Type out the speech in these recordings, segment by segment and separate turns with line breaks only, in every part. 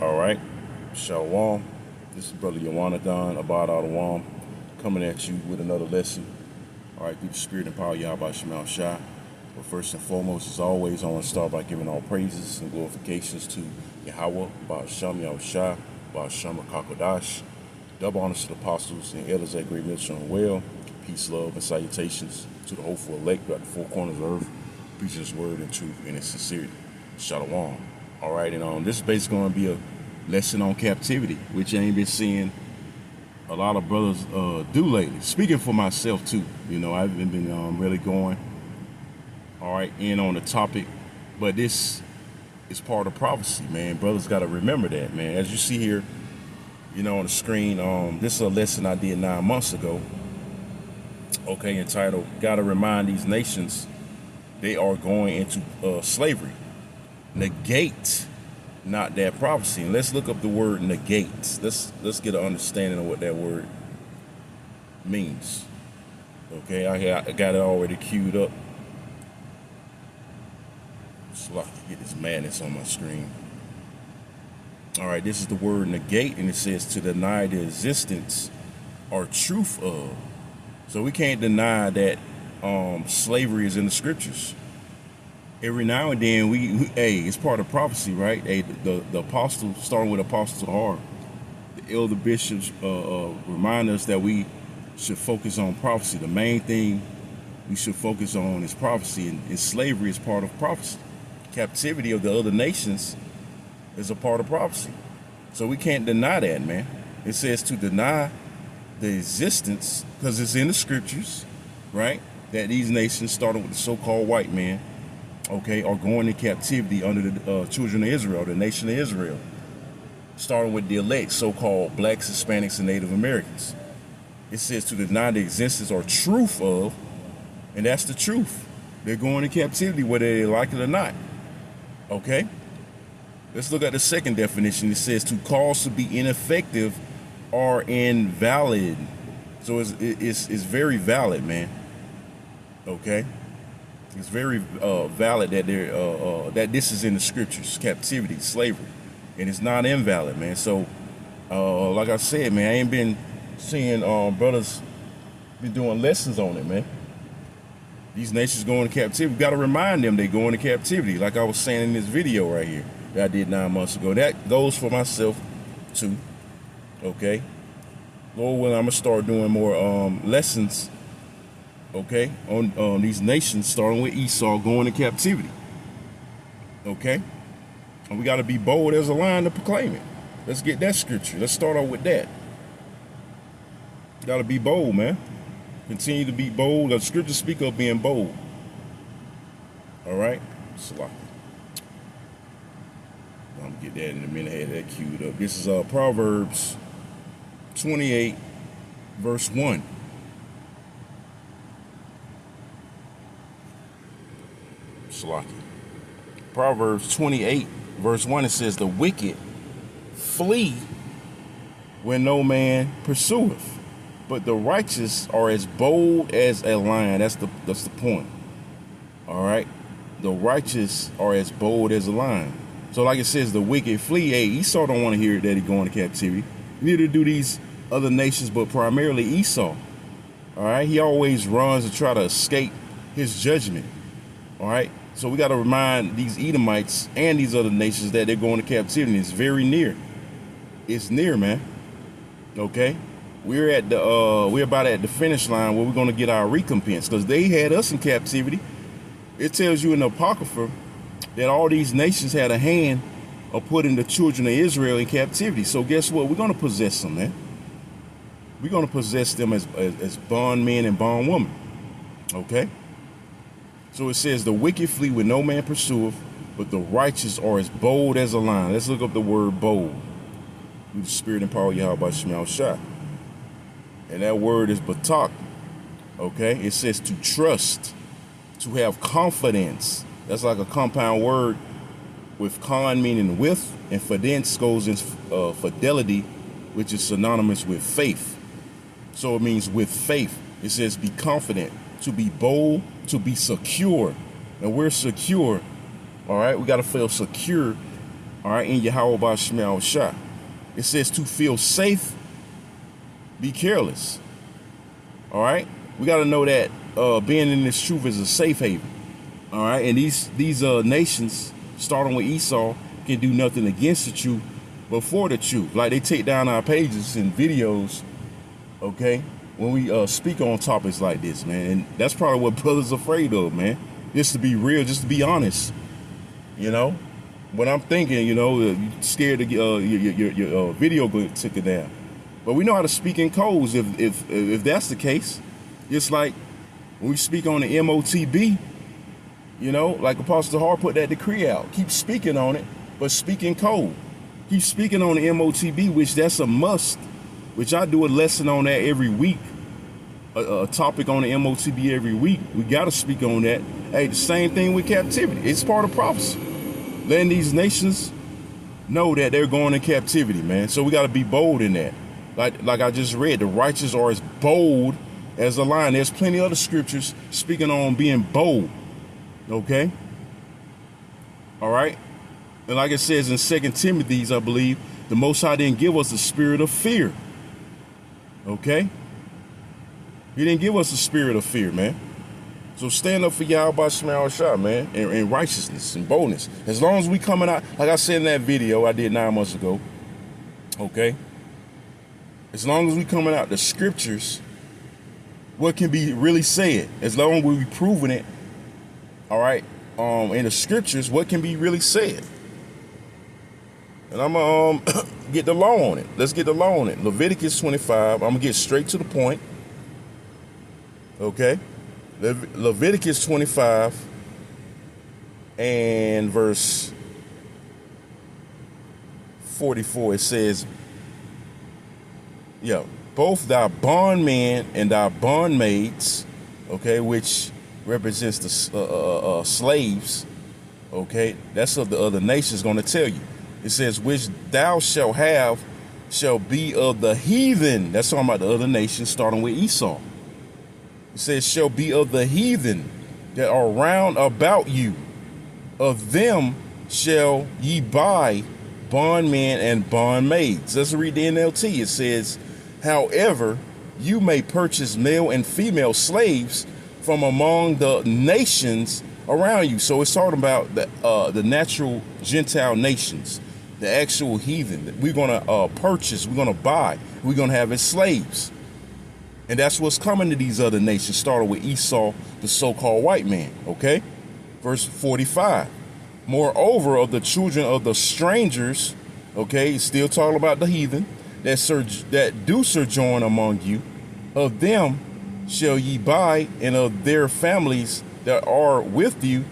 All right, Shalom. This is Brother Yawanadon Abad Adawam coming at you with another lesson. All right, through the spirit and power of Yahweh Shemal Shah. But first and foremost, as always, I want to start by giving all praises and glorifications to Yahweh, Ba'asham Yahushua, Ba'asham Kakodash. Double honors to the apostles and elders at Great Mission and well. Peace, love, and salutations to the hopeful elect throughout the four corners of earth. Preaching his word in truth and in sincerity. Shalom. All right, and this is basically going to be a lesson on captivity, which I ain't been seeing a lot of brothers do lately. Speaking for myself too, I haven't been really going all right in on the topic, but this is part of prophecy, man. Brothers got to remember that, man. As you see here, on the screen, this is a lesson I did 9 months ago. Okay, entitled "Got to Remind These Nations They Are Going into Slavery." Negate not that prophecy. And let's look up the word negate. Let's get an understanding of what that word means. Okay, I got it already queued up. So I can get this madness on my screen. All right, this is the word negate, and it says to deny the existence or truth of. So we can't deny that slavery is in the scriptures. Every now and then it's part of prophecy, right? The apostles, starting with Apostle Har, the elder bishops remind us that we should focus on prophecy. The main thing we should focus on is prophecy, and slavery is part of prophecy. Captivity of the other nations is a part of prophecy. So we can't deny that, man. It says to deny the existence, because it's in the scriptures, right? That these nations, starting with the so-called white man, okay, are going into captivity under the children of Israel, the nation of Israel, starting with the elect, so-called blacks, Hispanics, and Native Americans. It says to deny the existence or truth of, and that's the truth. They're going into captivity whether they like it or not. Okay? Let's look at the second definition. It says to cause to be ineffective or invalid. So it's very valid, man. Okay? It's very valid that that this is in the scriptures, captivity, slavery, and it's not invalid, man. So, like I said, man, I ain't been seeing brothers been doing lessons on it, man. These nations going to captivity. We got to remind them they going to captivity, like I was saying in this video right here that I did 9 months ago. That goes for myself too. Okay, Lord willing, I'm gonna start doing more lessons. Okay, on these nations, starting with Esau going to captivity. Okay, and we got to be bold as a lion to proclaim it. Let's get that scripture. Let's start off with that. Got to be bold, man. Continue to be bold. The scriptures speak of being bold. All right, Salaki. I'm gonna get that in a minute. I had that queued up. This is Proverbs 28, verse 1. Salaki. Proverbs 28, verse 1, it says, the wicked flee when no man pursueth, but the righteous are as bold as a lion. That's the point. All right? The righteous are as bold as a lion. So like it says, the wicked flee. Hey, Esau don't want to hear that he's going to captivity. Neither do these other nations, but primarily Esau. All right? He always runs to try to escape his judgment. All right? So we got to remind these Edomites and these other nations that they're going to captivity. It's very near. It's near, man. Okay? We're about at the finish line where we're going to get our recompense, because they had us in captivity. It tells you in the Apocrypha that all these nations had a hand of putting the children of Israel in captivity. So guess what? We're going to possess them, man. We're going to possess them as bondmen and bondwomen. Okay? So it says, the wicked flee when no man pursueth, but the righteous are as bold as a lion. Let's look up the word bold. With the spirit and power of Yahweh Shemal Shah. And that word is batak. Okay? It says to trust, to have confidence. That's like a compound word with con meaning with, and fidence goes in fidelity, which is synonymous with faith. So it means with faith. It says be confident, to be bold, to be secure. And we're secure. All right? We got to feel secure All right, in Yahweh Shemel Shah. It says to feel safe, be careless. All right, we got to know that being in this truth is a safe haven. All right, and these nations, starting with Esau, can do nothing against the truth, but for the truth. Like they take down our pages and videos, okay, when we speak on topics like this, man. And that's probably what brothers are afraid of, man. Just to be real, just to be honest. You know, when I'm thinking, you know, you're scared to get your video took it down. But we know how to speak in codes if that's the case. It's like when we speak on the MOTB, you know, like Apostle Hart put that decree out. Keep speaking on it, but speak in code. Keep speaking on the MOTB, which that's a must, which I do a lesson on that every week, a topic on the MOTB every week. We got to speak on that. Hey, the same thing with captivity. It's part of prophecy. Letting these nations know that they're going in captivity, man. So we got to be bold in that. Like I just read, the righteous are as bold as a lion. There's plenty of other scriptures speaking on being bold. Okay? All right? And like it says in 2 Timothy, I believe, the Most High didn't give us a spirit of fear. Okay? He didn't give us a spirit of fear, man. So stand up for Yahweh Shemel Shah, man, in righteousness and boldness. As long as we coming out, like I said in that video I did 9 months ago, okay? As long as we coming out the scriptures, what can be really said? As long as we be proving it, all right, in the scriptures, what can be really said? And I'm going to get the law on it. Let's get the law on it. Leviticus 25. I'm going to get straight to the point. Okay. Leviticus 25 and verse 44. It says, yeah, both thy bondmen and thy bondmaids, okay, which represents the slaves, okay, that's of the other nations going to tell you. It says, which thou shalt have shall be of the heathen. That's talking about the other nations, starting with Esau. It says, shall be of the heathen that are round about you. Of them shall ye buy bondmen and bondmaids. Let's read the NLT. It says, however, you may purchase male and female slaves from among the nations around you. So it's talking about the natural Gentile nations, the actual heathen. We're going to purchase, we're going to buy, we're going to have as slaves. And that's what's coming to these other nations, starting with Esau, the so-called white man, okay? Verse 45. Moreover, of the children of the strangers, okay, still talking about the heathen, that do sojourn among you, of them shall ye buy, and of their families that are with you,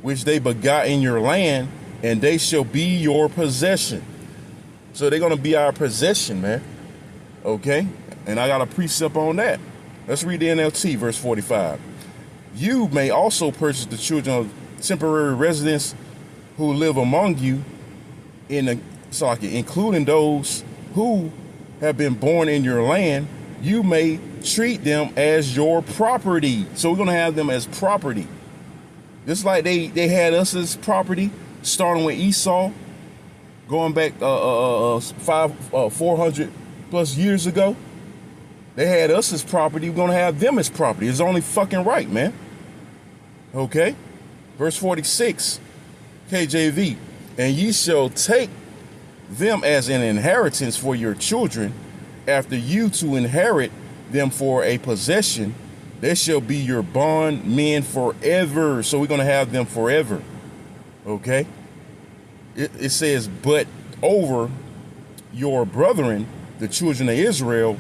which they begot in your land, and they shall be your possession. So they're going to be our possession, man. Okay? And I got a precept on that. Let's read the NLT, verse 45. You may also purchase the children of temporary residents who live among you, including those who have been born in your land. You may treat them as your property. So we're going to have them as property. Just like they had us as property, starting with Esau, going back 400 plus years ago. They had us as property. We're going to have them as property. It's only fucking right, man. Okay? Verse 46, KJV. And ye shall take them as an inheritance for your children, after you to inherit them for a possession. They shall be your bondmen forever. So we're going to have them forever. Okay? It says, but over your brethren, the children of Israel,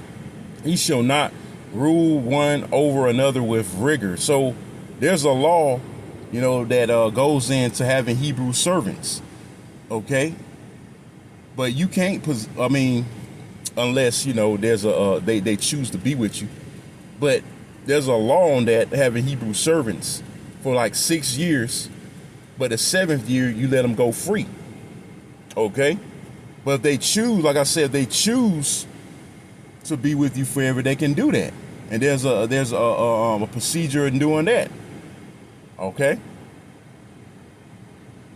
he shall not rule one over another with rigor. So there's a law, you know, that goes into having Hebrew servants. Okay? But you can't, unless, you know, there's they choose to be with you. But there's a law on that, having Hebrew servants for like 6 years. But the 7th year, you let them go free. Okay? But if they choose, like I said, they choose to be with you forever, they can do that. And there's a procedure in doing that. Okay?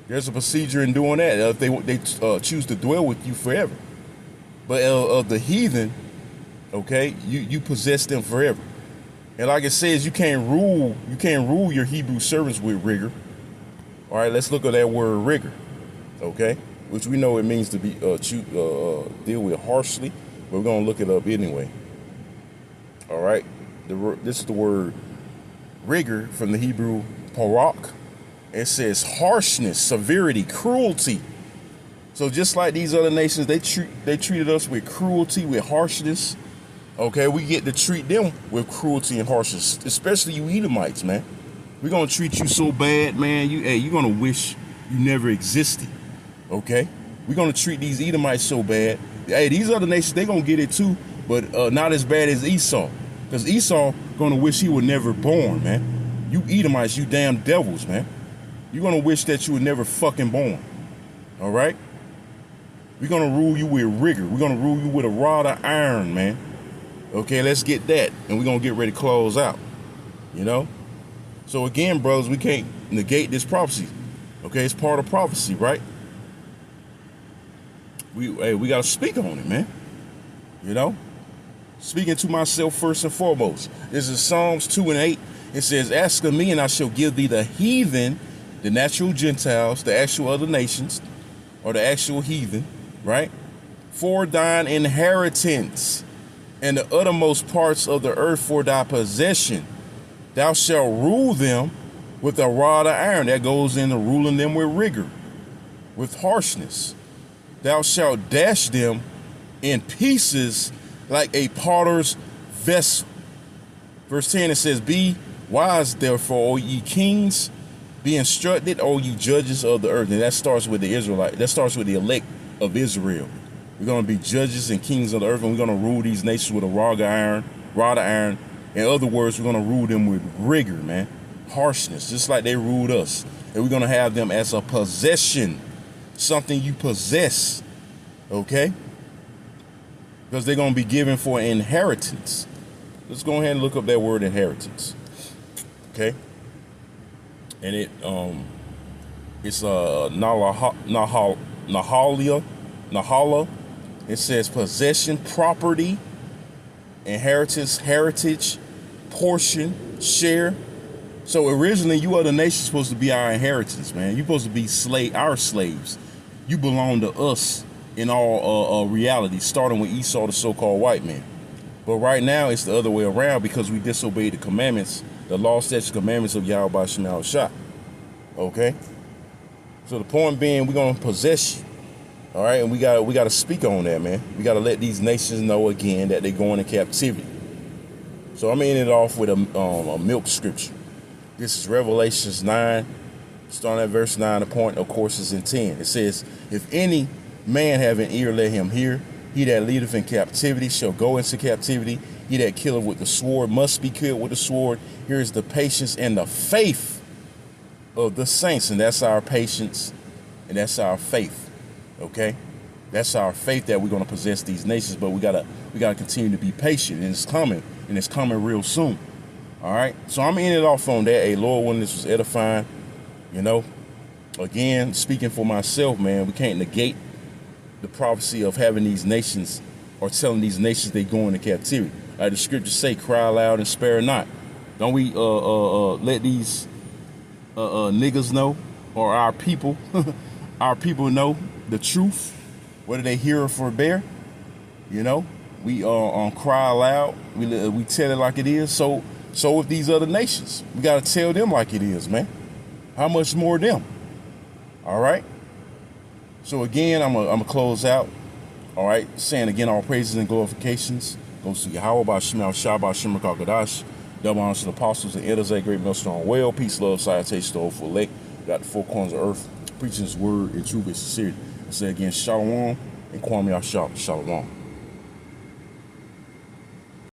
There's a procedure in doing that if they choose to dwell with you forever. But of the heathen, okay, you possess them forever. And like it says, you can't rule your Hebrew servants with rigor. All right, let's look at that word rigor, okay, which we know it means to be deal with harshly, but we're gonna look it up anyway. All right, this is the word rigor from the Hebrew parak. It says harshness, severity, cruelty. So just like these other nations, they treated us with cruelty, with harshness. Okay, we get to treat them with cruelty and harshness, especially you Edomites, man. We're gonna treat you so bad, man. You're gonna wish you never existed. Okay, we're gonna treat these Edomites so bad. Hey, these other nations, they gonna get it too, but not as bad as Esau, because Esau gonna wish he was never born, man. You Edomites, you damn devils, man. You're gonna wish that you were never fucking born. All right. We're gonna rule you with rigor. We're gonna rule you with a rod of iron, man. Okay, let's get that, and we're gonna get ready to close out. You know. So again, brothers, we can't negate this prophecy. Okay, it's part of prophecy, right? We gotta speak on it, man. You know, speaking to myself first and foremost. This is Psalms 2:8. It says, "Ask of me, and I shall give thee the heathen, the natural Gentiles, the actual other nations, or the actual heathen, right? For thine inheritance, and the uttermost parts of the earth for thy possession. Thou shalt rule them with a rod of iron." That goes into ruling them with rigor, with harshness. "Thou shalt dash them in pieces like a potter's vessel." Verse 10, it says, "Be wise, therefore, O ye kings, be instructed, O ye judges of the earth." And that starts with the Israelite. That starts with the elect of Israel. We're going to be judges and kings of the earth, and we're going to rule these nations with a rod of iron. In other words, we're going to rule them with rigor, man. Harshness, just like they ruled us. And we're going to have them as a possession, something you possess, okay? Because they're going to be given for inheritance. Let's go ahead and look up that word inheritance, okay? And it's Nahala. It says possession, property, inheritance, heritage, portion, share. So originally, you other nations supposed to be our inheritance, man. You're supposed to be our slaves. You belong to us in all reality, starting with Esau, the so-called white man. But right now, it's the other way around because we disobeyed the commandments, the law, statutes, commandments of Yahweh Shema Shah. Okay? So the point being, we're going to possess you. All right? And we got to speak on that, man. We got to let these nations know again that they're going into captivity. So I'm ending it off with a milk scripture. This is Revelations 9, starting at verse 9. The point, of course, is in 10. It says, "If any man have an ear, let him hear. He that leadeth in captivity shall go into captivity. He that killeth with the sword must be killed with the sword. Here is the patience and the faith of the saints." And that's our patience, and that's our faith. Okay? That's our faith that we're going to possess these nations, but we gotta continue to be patient, and it's coming real soon. All right, so I'm ending it off on that. Hey, Lord, when this was edifying, you know, again, speaking for myself, man, we can't negate the prophecy of having these nations or telling these nations they go into captivity. Like the scriptures say, cry loud and spare not. Don't we let these niggas know, or our people, our people know the truth, whether they hear or forbear? You know, we cry loud. We tell it like it is. So with these other nations, we got to tell them like it is, man. How much more them? All right. So again, I'm gonna close out. All right, saying again, all praises and glorifications goes to Yahweh by Shema Shah by Shema Kakadash. Double honors to the apostles and elders, a great millstone well. Peace, love, salutation to the full elect. Got the four corners of earth, preaching His word in truth and sincerity. I say again, Shalom and Kwame Yashah. Shalom.